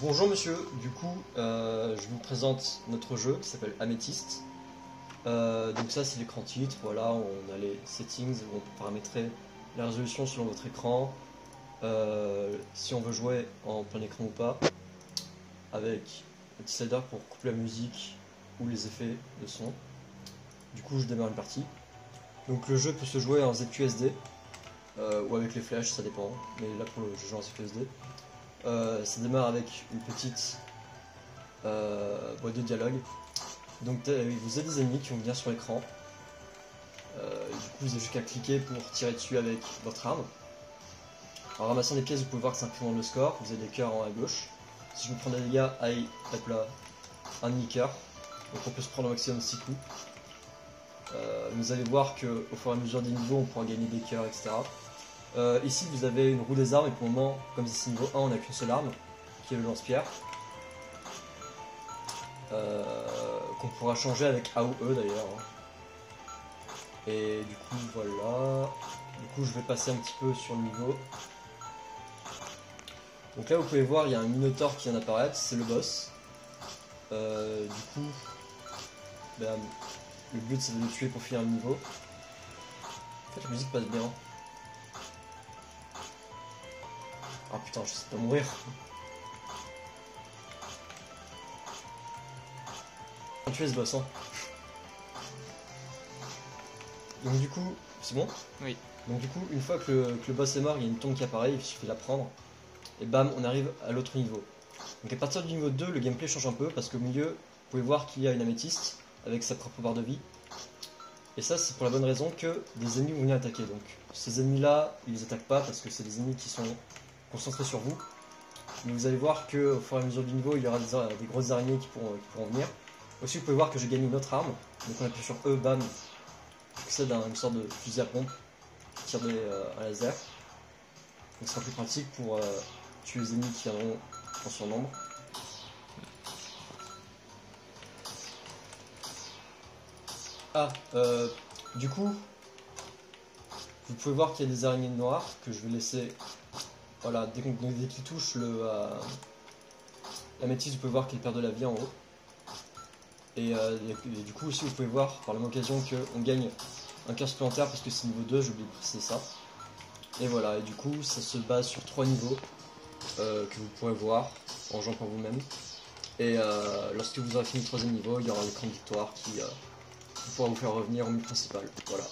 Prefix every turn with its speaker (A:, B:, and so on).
A: Bonjour monsieur, du coup je vous présente notre jeu qui s'appelle Amethyst. Donc ça c'est l'écran titre, voilà, on a les settings où on peut paramétrer la résolution selon votre écran, si on veut jouer en plein écran ou pas, avec un petit slider pour couper la musique ou les effets de son. Du coup je démarre une partie. Donc le jeu peut se jouer en ZQSD ou avec les flèches, ça dépend, mais là pour le jeu en ZQSD. Ça démarre avec une petite boîte de dialogue. Donc vous avez des ennemis qui vont venir sur l'écran. Du coup vous avez juste qu'à cliquer pour tirer dessus avec votre arme. En ramassant des pièces vous pouvez voir que ça incrémente le score. Vous avez des cœurs en haut à gauche. Si je me prends des dégâts, aïe, hop là, un demi-cœur. Donc on peut se prendre au maximum 6 coups. Vous allez voir qu'au fur et à mesure des niveaux on pourra gagner des cœurs, etc. Ici vous avez une roue des armes et pour le moment, comme c'est niveau 1, on n'a qu'une seule arme, qui est le lance-pierre. Qu'on pourra changer avec A ou E d'ailleurs. Et du coup voilà. Du coup je vais passer un petit peu sur le niveau. Donc là vous pouvez voir il y a un minotaure qui vient d'apparaître, c'est le boss. Du coup ben, le but c'est de le tuer pour finir le niveau. En fait la musique passe bien. Ah putain je sais pas mourir. On va tuer ce boss hein. Donc du coup, c'est bon?
B: Oui.
A: Donc du coup, une fois que le boss est mort, il y a une tombe qui apparaît, il suffit de la prendre. Et bam, on arrive à l'autre niveau. Donc à partir du niveau 2, le gameplay change un peu, parce qu'au milieu, vous pouvez voir qu'il y a une améthyste, avec sa propre barre de vie. Et ça, c'est pour la bonne raison que des ennemis vont venir attaquer. Donc ces ennemis-là, ils les attaquent pas, parce que c'est des ennemis qui sont concentrés sur vous. Mais vous allez voir qu'au fur et à mesure du niveau, il y aura des grosses araignées qui pourront venir. Aussi, vous pouvez voir que j'ai gagné une autre arme. Donc on appuie sur E, bam, accède à une sorte de fusil à pompe qui tire un laser. Donc ce sera plus pratique pour tuer les ennemis qui viendront en surnombre. Ah, du coup, vous pouvez voir qu'il y a des araignées noires que je vais laisser. Voilà, dès qu'ils touchent la métisse, vous pouvez voir qu'elle perd de la vie en haut. Et du coup aussi vous pouvez voir par la même occasion qu'on gagne un cœur supplémentaire parce que c'est niveau 2, j'ai oublié de préciser ça. Et voilà, et du coup ça se base sur 3 niveaux que vous pourrez voir en jouant par vous-même. Et lorsque vous aurez fini le 3ème niveau, il y aura l'écran de victoire qui pourra vous faire revenir au menu principal. Voilà.